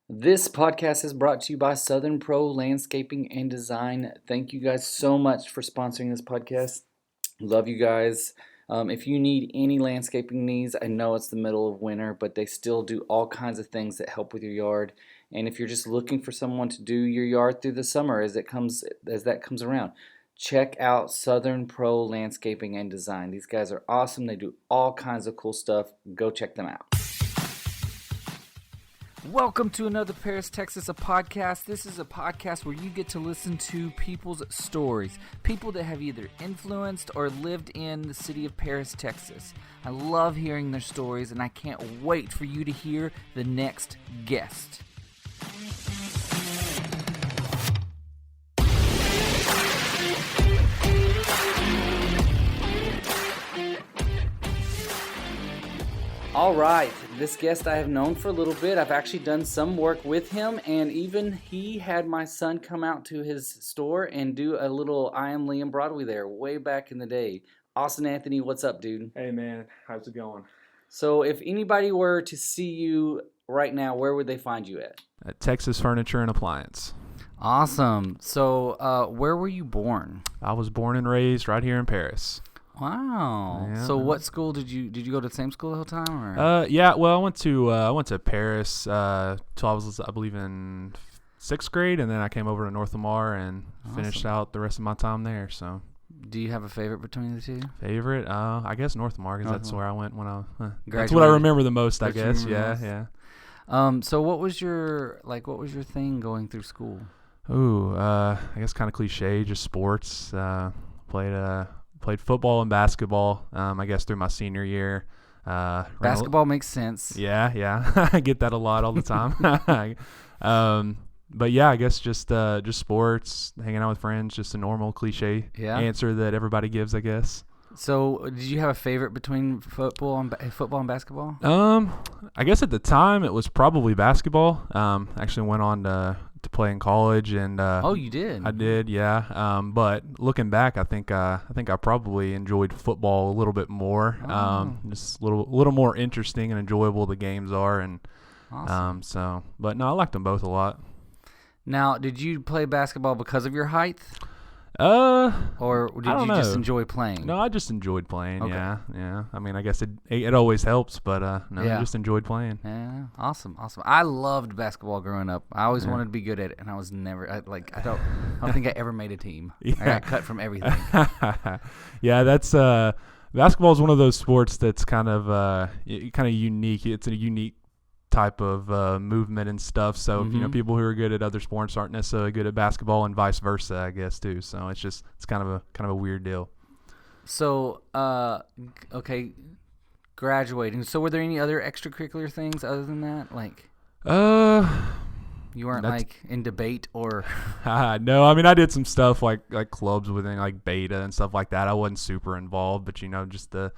This podcast is brought to you by Southern Pro Landscaping and Design. Thank you guys so much for sponsoring this podcast. Love you guys. If you need any landscaping needs, I know it's the middle of winter, but they still do all kinds of things that help with your yard. And if you're just looking for someone to do your yard through the summer as that comes around, check out Southern Pro Landscaping and Design. These guys are awesome. They do all kinds of cool stuff. Go check them out. Welcome to another Paris, Texas, a podcast. This is a podcast where you get to listen to people's stories, people that have either influenced or lived in the city of Paris, Texas. I love hearing their stories, and I can't wait for you to hear the next guest. All right, this guest I have known for a little bit. I've actually done some work with him, and even he had my son come out to his store and do a little I Am Liam Broadway there way back in the day. Austin Anthony, what's up, dude? Hey man, how's it going? So if anybody were to see you right now, where would they find you at? At Texas Furniture and Appliance. Awesome. So where were you born? I was born and raised right here in Paris. Wow. Yeah. So what school did you go to the same school the whole time? Or? Yeah. Well, I went to Paris till I was, I believe, in 6th grade, and then I came over to North Lamar and finished out the rest of my time there. So, do you have a favorite between the two? favorite? I guess North Lamar, because that's where I went when I. That's what I Graduated. remember the most, I That's what guess. you remember Yeah, most? So what was your thing going through school? yeah. Ooh, I guess kind of cliche, just sports. Played football and basketball. I guess through my senior year. Basketball makes sense. Yeah. I get that a lot all the time. But yeah, I guess just sports, hanging out with friends, just a normal cliche answer that everybody gives, I guess. So did you have a favorite between football and basketball? I guess at the time it was probably basketball. Actually went on to play in college, and oh, you did? I did, yeah. But looking back, I think I probably enjoyed football a little bit more. Just a little more interesting and enjoyable the games are, and awesome. But no, I liked them both a lot. Now, did you play basketball because of your height? Or did you just enjoy playing? No, I just enjoyed playing. Okay. Yeah. I mean, I guess it always helps, but no, I just enjoyed playing. Yeah, awesome. I loved basketball growing up. I always wanted to be good at it, and I was never I don't think I ever made a team. Yeah. I got cut from everything. Yeah, that's basketball is one of those sports that's kind of unique. It's a unique type of movement and stuff. So people who are good at other sports aren't necessarily good at basketball, and vice versa, I guess too. So it's kind of a weird deal. So okay, graduating. So were there any other extracurricular things other than that? Like you weren't in debate or no, I mean I did some stuff like clubs within like beta and stuff like that. I wasn't super involved, but just the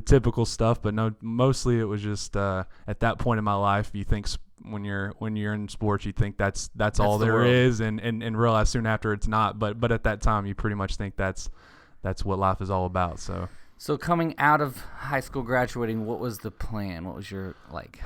typical stuff. But no, mostly it was just at that point in my life, you think when you're in sports, you think that's all there is, and realize soon after it's not. But at that time, you pretty much think that's what life is all about. So coming out of high school, graduating, what was the plan? What was your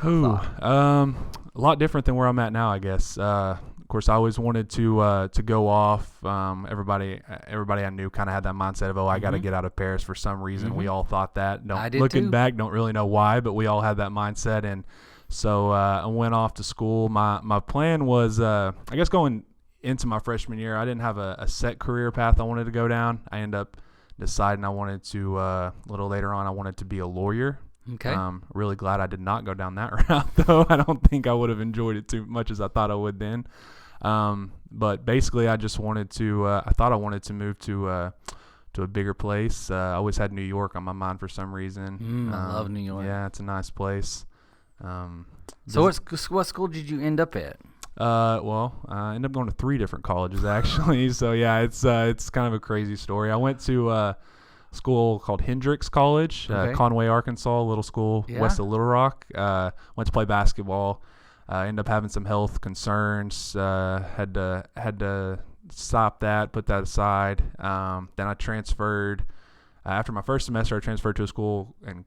thought? A lot different than where I'm at now, I guess. Of course, I always wanted to go off. Everybody I knew kind of had that mindset of, I got to get out of Paris for some reason. We all thought that. Looking back, don't really know why, but we all had that mindset. And so I went off to school. My plan was, I guess, going into my freshman year, I didn't have a set career path I wanted to go down. I ended up deciding I wanted to, a little later on, I wanted to be a lawyer. Okay. Really glad I did not go down that route, though. I don't think I would have enjoyed it too much as I thought I would then. But basically, I just wanted to, I thought I wanted to move to a bigger place. I always had New York on my mind for some reason. I love New York. Yeah, it's a nice place. So what school did you end up at? Well, I ended up going to 3 different colleges, actually. So yeah, it's kind of a crazy story. I went to a school called Hendrix College, Conway, Arkansas, a little school west of Little Rock. Went to play basketball. Ended up having some health concerns. Had to stop that, put that aside. Then I transferred after my first semester, I transferred to a school in,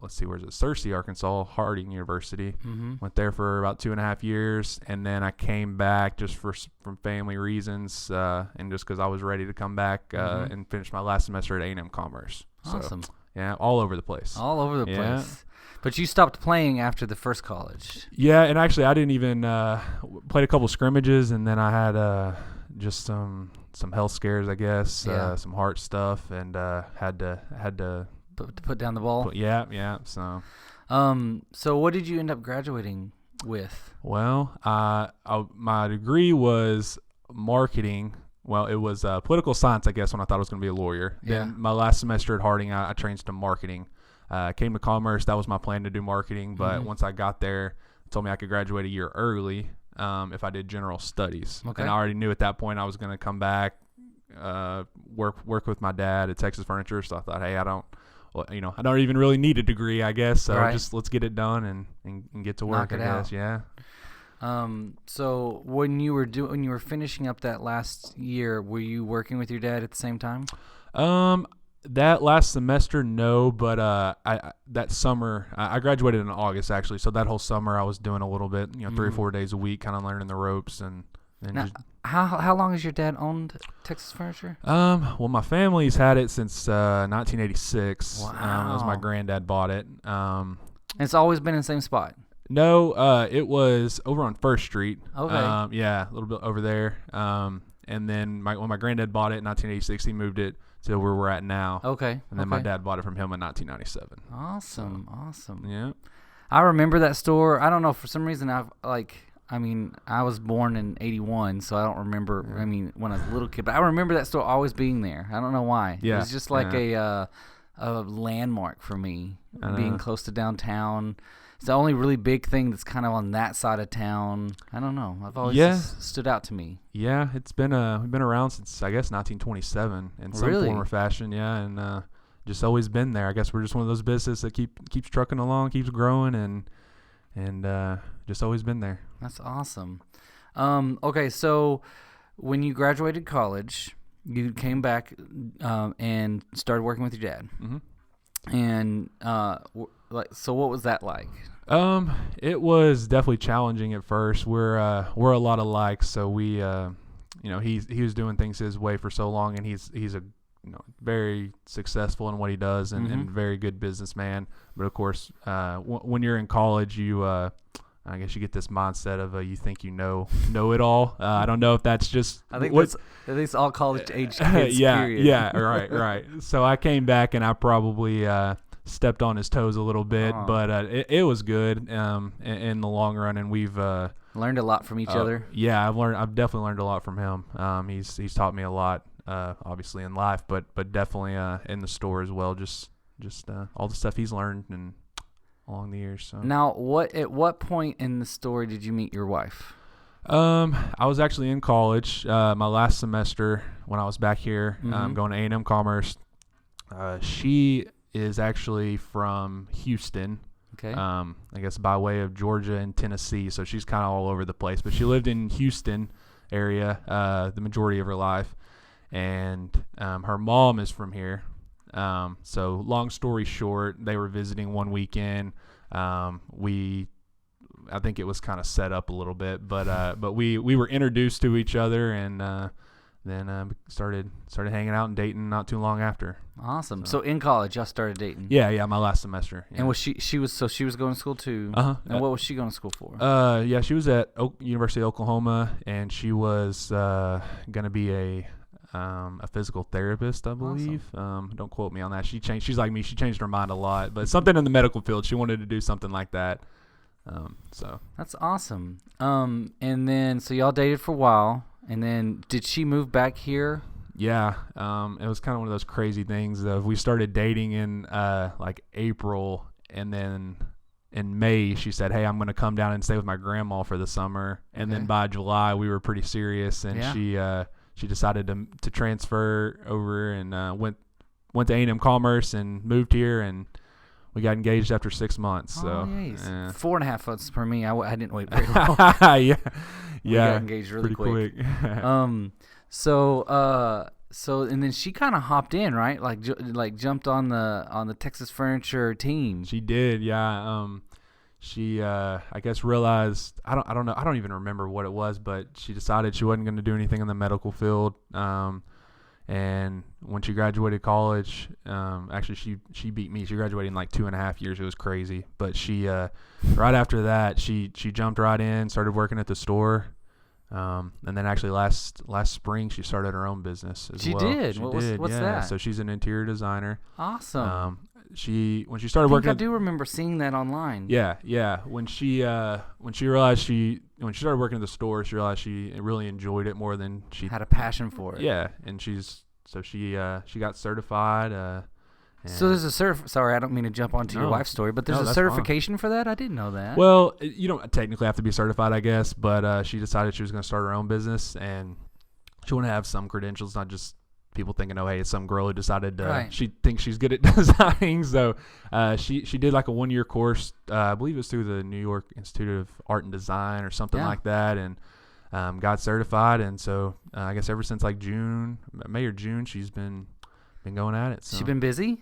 let's see, where's it? Searcy, Arkansas, Harding University. Mm-hmm. Went there for about 2.5 years, and then I came back just from family reasons, and just because I was ready to come back and finish my last semester at A&M Commerce. Awesome. So, yeah, all over the place. All over the Yeah. place. But you stopped playing after the first college. Yeah, and actually, I didn't even played a couple scrimmages, and then I had just some health scares, I guess, Yeah. some heart stuff, and had to. Put down the ball. Yeah. So what did you end up graduating with? Well, my degree was marketing. Well, it was political science, I guess, when I thought I was going to be a lawyer. Yeah. Then my last semester at Harding, I changed to marketing. Came to commerce. That was my plan to do marketing. But once I got there, they told me I could graduate a year early if I did general studies. Okay. And I already knew at that point I was going to come back, work with my dad at Texas Furniture. So I thought, hey, I don't even really need a degree, I guess. So Right. just let's get it done and get to work, Knock it I guess. out. Yeah. So when you were finishing up that last year, were you working with your dad at the same time? That last semester, no, but I that summer I graduated in August actually. So that whole summer I was doing a little bit, 3 or 4 days a week, kind of learning the ropes and Now, just. how long has your dad owned Texas Furniture? Well, my family's had it since 1986. As my Wow. granddad bought it. And it's always been in the same spot. No, it was over on First Street. Okay. Yeah, a little bit over there. And then when my granddad bought it in 1986, he moved it to where we're at now. Okay. And then my dad bought it from him in 1997. Awesome. Yeah. I remember that store. I don't know, for some reason I was born in 81, so I don't remember, when I was a little kid, but I remember that store always being there. I don't know why. Yeah, It was just like a landmark for me, being close to downtown. It's the only really big thing that's kind of on that side of town. I don't know. I've always just stood out to me. Yeah, it's been we've been around since, I guess, 1927 in some Really? form or fashion. Yeah, and just always been there. I guess we're just one of those businesses that keeps trucking along, keeps growing, and just always been there. That's awesome. Okay, so when you graduated college, you came back and started working with your dad. Mm-hmm. And so what was that like? It was definitely challenging at first. We're a lot alike, so we he was doing things his way for so long, and he's a very successful in what he does and very good businessman. But of course, when you're in college, I guess you get this mindset of you think you know it all. I don't know if that's just I think that's all college age kids. yeah, period. yeah, right. So I came back and I probably stepped on his toes a little bit, but it was good in the long run, and we've learned a lot from each other. Yeah, I've definitely learned a lot from him. He's taught me a lot, obviously in life, but definitely in the store as well. Just all the stuff he's learned and along the years. So. Now, at what point in the story did you meet your wife? I was actually in college my last semester when I was back here, going to A&M Commerce. She is actually from Houston. Okay. I guess by way of Georgia and Tennessee, so she's kind of all over the place. But she lived in Houston area the majority of her life, and her mom is from here. So long story short, they were visiting one weekend. I think it was kind of set up a little bit, but we were introduced to each other, and then started hanging out and dating not too long after. Awesome. So in college, y'all started dating. Yeah, my last semester. Yeah. And was she was going to school too? And what was she going to school for? Yeah, she was at University of Oklahoma, and she was gonna be a physical therapist, I believe. Awesome. Don't quote me on that. She's like me. She changed her mind a lot, but something in the medical field. She wanted to do something like that. So that's awesome. And then so y'all dated for a while, and then did she move back here? Yeah. It was kind of one of those crazy things of we started dating in like April, and then in May she said, "Hey, I'm going to come down and stay with my grandma for the summer." And then by July we were pretty serious, and she decided to transfer over and went to A&M Commerce and moved here, and we got engaged after 6 months. So 4.5 months for me. I didn't wait very long. yeah, we got engaged really quick. So So and then she kind of hopped in, right? Like like jumped on the Texas Furniture team. She did, yeah. She I guess realized I don't know, I don't even remember what it was, but she decided she wasn't going to do anything in the medical field. And when she graduated college, actually she beat me. She graduated in like 2.5 years. It was crazy. But she right after that she jumped right in, started working at the store. And then actually last spring she started her own business as well. She did. What's yeah. that? So she's an interior designer. Awesome. When she started working, I do remember seeing that online. Yeah. When she realized when she started working at the store, she realized she really enjoyed it more than she had a passion for it. Yeah, and she got certified. So there's a sorry, I don't mean to jump onto your wife's story, but there's a certification for that? I didn't know that. Well, you don't technically have to be certified, I guess, but she decided she was going to start her own business, and she wanted to have some credentials, not just people thinking, oh, hey, it's some girl who decided she thinks she's good at designing. So she did like a 1-year course. I believe it was through the New York Institute of Art and Design or something like that, and got certified. And so I guess ever since like May or June, she's been going at it. So. She's been busy?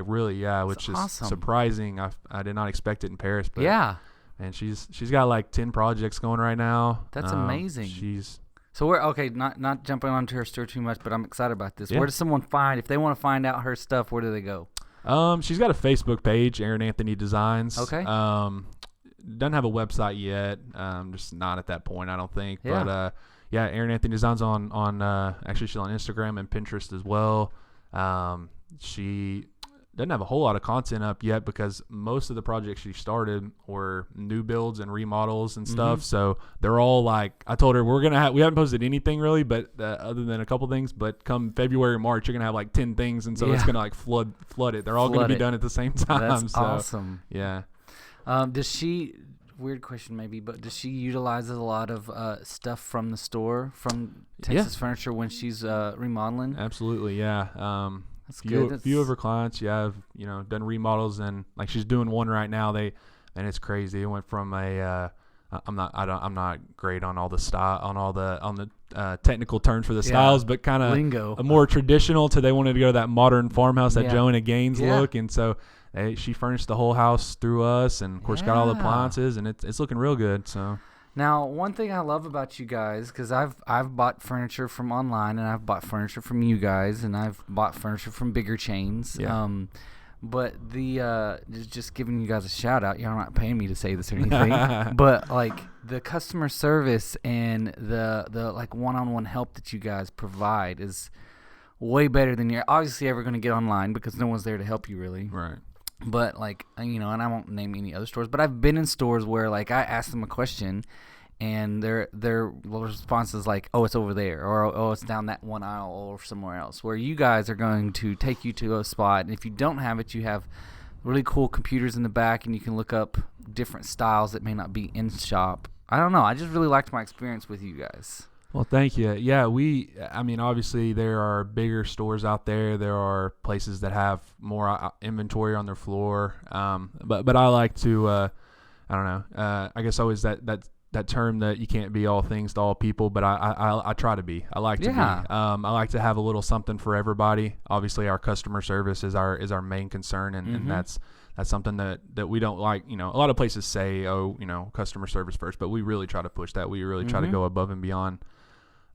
Really, yeah, which is awesome. Surprising. I did not expect it in Paris, but yeah. And she's got like 10 projects going right now. That's amazing. So not jumping onto her story too much, but I'm excited about this. Yeah. Where does someone if they want to find out her stuff, where do they go? She's got a Facebook page, Aaron Anthony Designs. Okay. Doesn't have a website yet. Just not at that point, I don't think. Yeah. But Aaron Anthony Designs on actually she's on Instagram and Pinterest as well. She doesn't have a whole lot of content up yet because most of the projects she started were new builds and remodels and stuff. So they're all like, I told her we haven't posted anything really, but other than a couple things, but come February, March, you're going to have like 10 things. And so it's going to like flood it. They're all going to be done at the same time. That's awesome. Yeah. Does she, weird question maybe, but does she utilize a lot of stuff from the store, from Texas Furniture when she's remodeling? Absolutely. Yeah. That's good. Few of her clients, have done remodels, and like she's doing one right now. And it's crazy. It went from I'm not great on all the style, on the technical terms for the styles, but kind of lingo, a more traditional to they wanted to go to that modern farmhouse, that Joanna Gaines look, and so she furnished the whole house through us, and of course got all the appliances, and it's looking real good. So. Now, one thing I love about you guys, because I've bought furniture from online, and I've bought furniture from you guys, and I've bought furniture from bigger chains. Yeah. But just giving you guys a shout out. Y'all not paying me to say this or anything, but like the customer service and the like one-on-one help that you guys provide is way better than you're obviously ever going to get online because no one's there to help you really. Right. But like, and I won't name any other stores, but I've been in stores where like I ask them a question and their response is like, oh, it's over there, or oh, it's down that one aisle or somewhere else, where you guys are going to take you to a spot. And if you don't have it, you have really cool computers in the back and you can look up different styles that may not be in shop. I don't know. I just really liked my experience with you guys. Well, thank you. Yeah, obviously there are bigger stores out there. There are places that have more inventory on their floor. But I like to, I don't know. I guess always that term that you can't be all things to all people, but I try to be. I like to be. I like to have a little something for everybody. Obviously, our customer service is our main concern, and that's something that we don't like. A lot of places say, oh, customer service first, but we really try to push that. We really try to go above and beyond.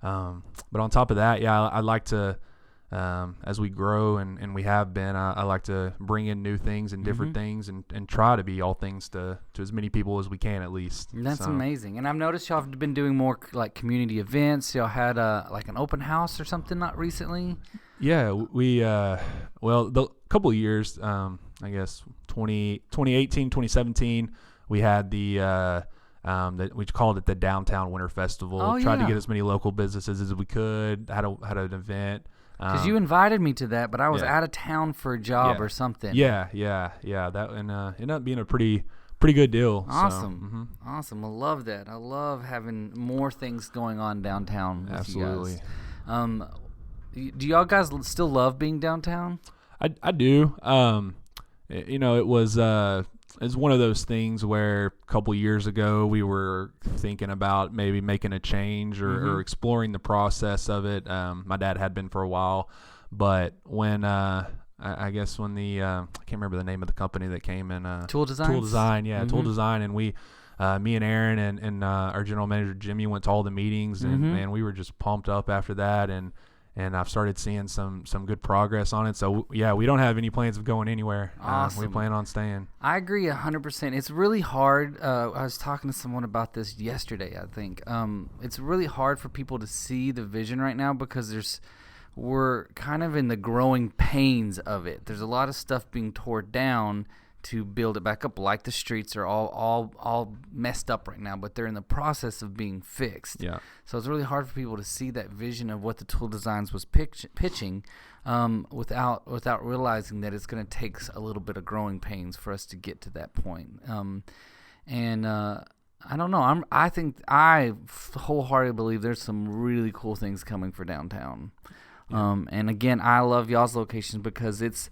But on top of that, I like to, as we grow and we have been, I like to bring in new things and different things and try to be all things to as many people as we can at least. That's amazing. And I've noticed y'all have been doing more like community events. Y'all had like an open house or something not recently? Yeah, we, the couple of years, I guess 2018, 2017, we had that we called it the Downtown Winter Festival. Tried to get as many local businesses as we could. Had an event. Because you invited me to that, but I was out of town for a job or something. Yeah. That ended up being a pretty good deal. Awesome. So, awesome. I love that. I love having more things going on downtown with Absolutely. you guys. Do y'all guys still love being downtown? I do. It was it's one of those things where a couple years ago we were thinking about maybe making a change or exploring the process of it. My dad had been for a while, but when I guess when the I can't remember the name of the company that came in, Tool Designs? Tool Design, yeah, Tool Design, and we. Me and Aaron and our general manager Jimmy went to all the meetings, and man, we were just pumped up after that, and I've started seeing some good progress on it. So yeah, we don't have any plans of going anywhere. Awesome. We plan on staying. I agree 100%. It's really hard. I was talking to someone about this yesterday, I think. It's really hard for people to see the vision right now because we're kind of in the growing pains of it. There's a lot of stuff being torn down to build it back up, like the streets are all messed up right now, but they're in the process of being fixed. Yeah. So it's really hard for people to see that vision of what the Tool Designs was pitching, without realizing that it's going to take a little bit of growing pains for us to get to that point. I don't know. I wholeheartedly believe there's some really cool things coming for downtown. Yeah. And again, I love y'all's locations because it's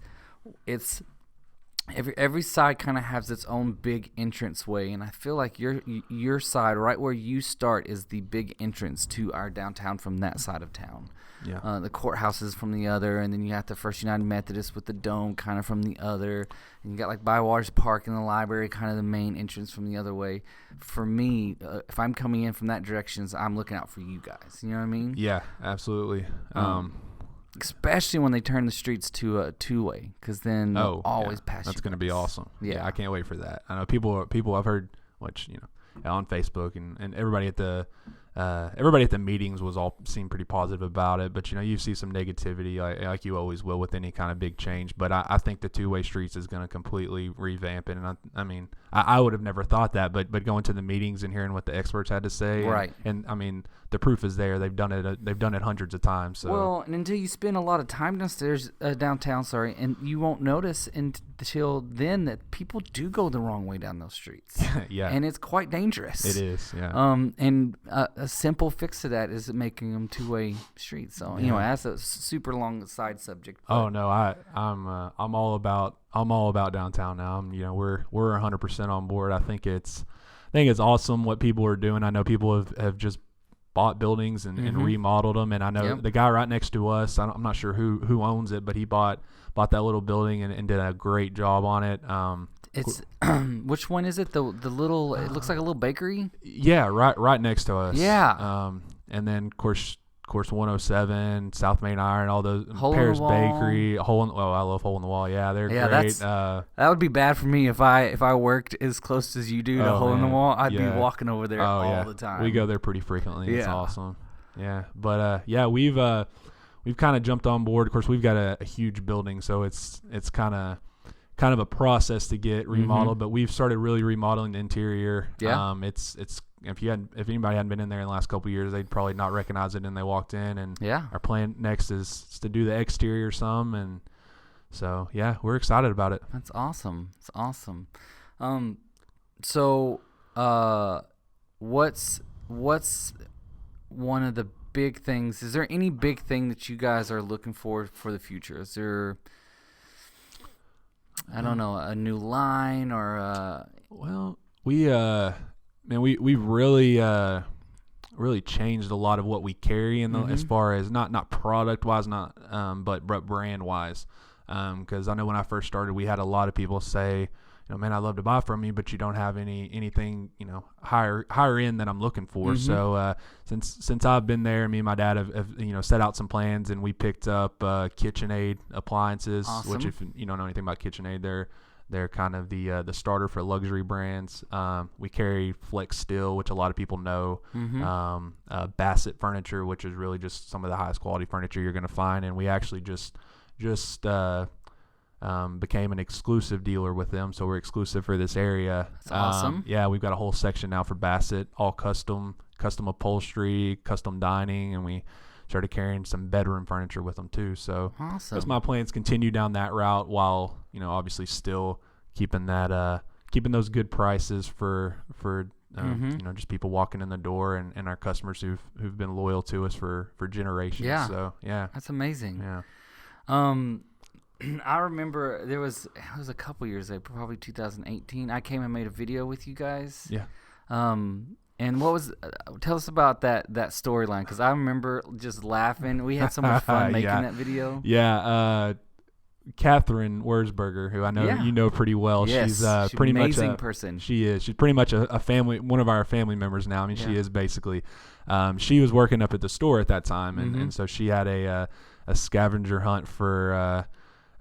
every side kind of has its own big entrance way, and I feel like your side, right where you start, is the big entrance to our downtown from that side of town. Yeah. The courthouse is from the other, and then you got the First United Methodist with the dome kind of from the other, and you got like Bywaters Park and the library kind of the main entrance from the other way. For me, if I'm coming in from that direction, I'm looking out for you guys. You know what I mean? Yeah, absolutely. Especially when they turn the streets to a two-way, because then they'll always pass you. That's going to be awesome. Yeah, I can't wait for that. I know people I've heard, which on Facebook and everybody at the meetings seemed pretty positive about it. But you see some negativity, like you always will with any kind of big change. But I think the two-way streets is going to completely revamp it. And I mean, I would have never thought that, but going to the meetings and hearing what the experts had to say, right? And I mean, the proof is there. They've done it. They've done it hundreds of times. So. Well, and until you spend a lot of time downtown, and you won't notice until then that people do go the wrong way down those streets. Yeah, and it's quite dangerous. It is. Yeah. And a simple fix to that is making them two-way streets. So anyway, that's a super long side subject. Oh no, I'm all about downtown now. We're 100% on board. I think it's awesome what people are doing. I know people have just bought buildings and remodeled them, and I know the guy right next to us, I'm not sure who owns it, but he bought that little building and did a great job on it. It's which one is it? The little, it looks like a little bakery. Yeah, right next to us. Yeah. And then of course 107, South Main Iron, all those, Hole Paris in the Wall. Bakery, I love Hole in the Wall. Yeah, they're great. That would be bad for me if I worked as close as you do to Hole in the Wall. I'd be walking over there all the time. We go there pretty frequently. It's Yeah. awesome. Yeah, but we've kind of jumped on board. Of course, we've got a huge building, so it's kind of a process to get remodeled. But we've started really remodeling the interior. Yeah. It's if anybody hadn't been in there in the last couple of years, they'd probably not recognize it, and they walked in. And our plan next is to do the exterior some, and so we're excited about it. That's awesome. It's awesome. So what's one of the big things? Is there any big thing that you guys are looking for the future? Is there, I don't know, a new line or Well, we've really changed a lot of what we carry in the as far as not product wise, but brand wise. Because I know when I first started, we had a lot of people say, man, I'd love to buy from you, but you don't have anything higher end than I'm looking for. So since I've been there, me and my dad have set out some plans, and we picked up KitchenAid appliances. Awesome. Which, if you don't know anything about KitchenAid, they're kind of the starter for luxury brands. We carry Flex Steel, which a lot of people know. Bassett Furniture, which is really just some of the highest quality furniture you're going to find, and we actually just became an exclusive dealer with them, so we're exclusive for this area. That's awesome. We've got a whole section now for Bassett, all custom upholstery, custom dining, and we started carrying some bedroom furniture with them too. So awesome. that's my plans, continue down that route while obviously still keeping those good prices for just people walking in the door and our customers who've been loyal to us for generations. Yeah. So That's amazing. Yeah. I remember it was a couple years ago, probably 2018. I came and made a video with you guys. Yeah. And what was? Tell us about that storyline, because I remember just laughing. We had so much fun making that video. Yeah. Catherine Wurzberger, who I know you know pretty well. Yes, she's pretty much amazing person. She is. She's pretty much a family, one of our family members now. I mean, she is basically. She was working up at the store at that time, and so she had a scavenger hunt for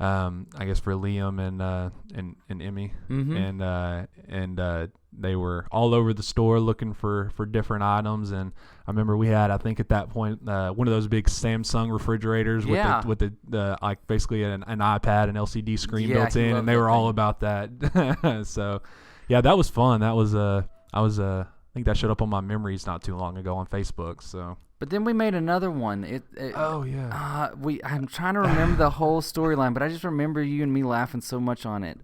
I guess for Liam and Emmy, and they were all over the store looking for different items. And I remember we had, I think at that point, one of those big Samsung refrigerators with the like basically an iPad and LCD screen built in, and they were all about that. So yeah, that was fun. That was I think that showed up on my memories not too long ago on Facebook. So. But then we made another one. Oh yeah. I'm trying to remember the whole storyline, but I just remember you and me laughing so much on it.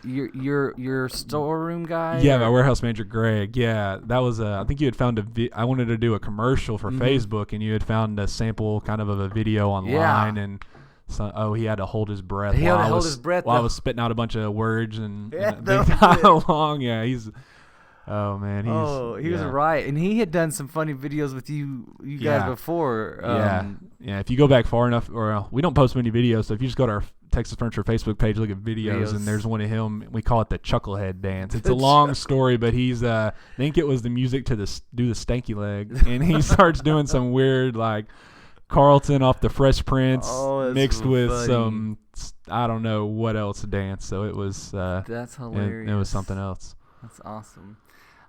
Your storeroom guy. Yeah, my warehouse manager Greg. Yeah, that was I think you had found I wanted to do a commercial for Facebook, and you had found a sample kind of a video online, and. So, he had to hold his breath. He had to hold his breath while I was spitting out a bunch of words and along. Yeah, he's. Oh man, he was right, and he had done some funny videos with you guys before. Yeah. If you go back far enough, or we don't post many videos, so if you just go to our Texas Furniture Facebook page, look at videos, and there's one of him. We call it the Chucklehead dance. It's a long story, but he's I think it was the music to do the stanky leg, and he starts doing some weird like Carlton off the Fresh Prince mixed with some I don't know what else dance. So it was that's hilarious. It was something else. That's awesome.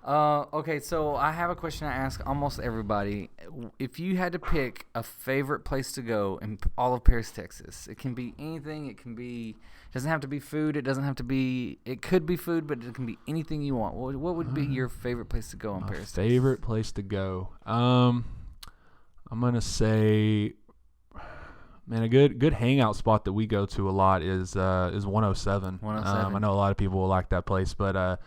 Okay, so I have a question I ask almost everybody. If you had to pick a favorite place to go in all of Paris, Texas, it can be anything. It doesn't have to be food. It could be food, but it can be anything you want. What would be your favorite place to go in Paris, Texas? Favorite place to go? I'm going to say, man, a good hangout spot that we go to a lot is 107. 107. I know a lot of people will like that place, but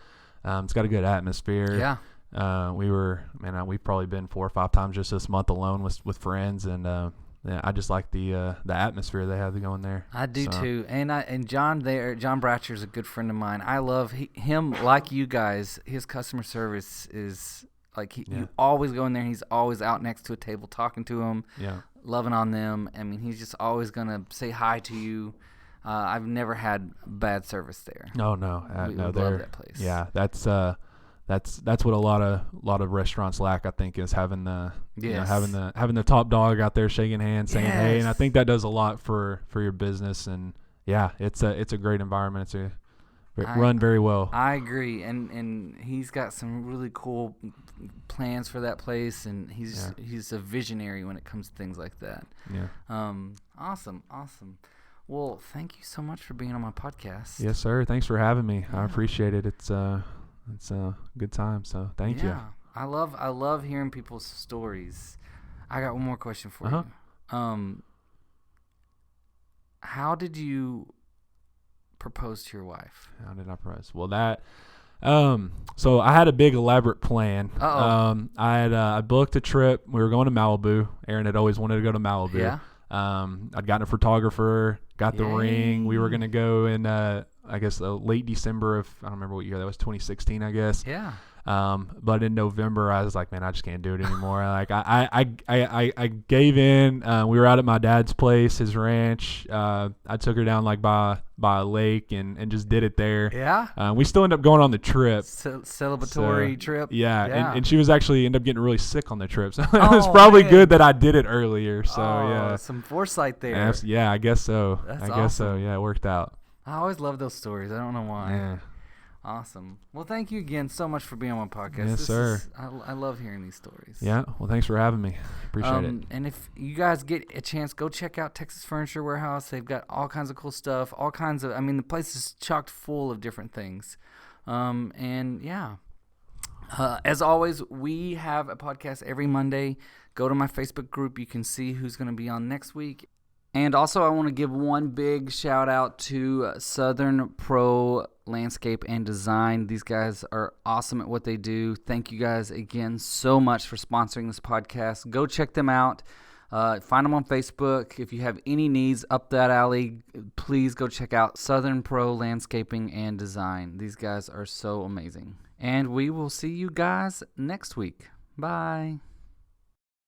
it's got a good atmosphere. Yeah. We've probably been 4 or 5 times just this month alone with friends, and I just like the atmosphere they have going there. I do too, and John Bratcher is a good friend of mine. I love him like you guys. His customer service is like you always go in there, and he's always out next to a table talking to them, loving on them. I mean, he's just always gonna say hi to you. I've never had bad service there. Oh no, we love that place. Yeah, that's what a lot of restaurants lack. I think is having the having the top dog out there shaking hands, saying hey, and I think that does a lot for your business. And yeah, it's a great environment. It's run very well. I agree, and he's got some really cool plans for that place, and he's a visionary when it comes to things like that. Yeah. Awesome. Well, thank you so much for being on my podcast. Yes, sir. Thanks for having me. I appreciate it. It's a good time. So thank you. I love hearing people's stories. I got one more question for you. How did you propose to your wife? How did I propose? Well, so I had a big elaborate plan. I booked a trip. We were going to Malibu. Aaron had always wanted to go to Malibu. Yeah. I'd gotten a photographer, got the ring. We were going to go in, I guess, late December I don't remember what year that was, 2016, I guess. Yeah. But in November, I was like, man, I just can't do it anymore. Like I gave in. We were out at my dad's place, his ranch. I took her down like by a lake and just did it there. Yeah. We still ended up going on the trip. Celebratory trip. Yeah. And she was actually ended up getting really sick on the trip. So it was probably good that I did it earlier. So yeah. Some foresight there. Yeah, I guess so. That's I awesome. guess so. Yeah, it worked out. I always love those stories. I don't know why. Yeah. Awesome. Well, thank you again so much for being on my podcast. Yes, sir. I love hearing these stories. Yeah. Well, thanks for having me. Appreciate it. And if you guys get a chance, go check out Texas Furniture Warehouse. They've got all kinds of cool stuff. The place is chocked full of different things. As always, we have a podcast every Monday. Go to my Facebook group. You can see who's going to be on next week. And also, I want to give one big shout out to Southern Pro Landscape and Design. These guys are awesome at what they do. Thank you guys again so much for sponsoring this podcast. Go check them out. Find them on Facebook. If you have any needs up that alley, please go check out Southern Pro Landscaping and Design. These guys are so amazing. And we will see you guys next week. Bye.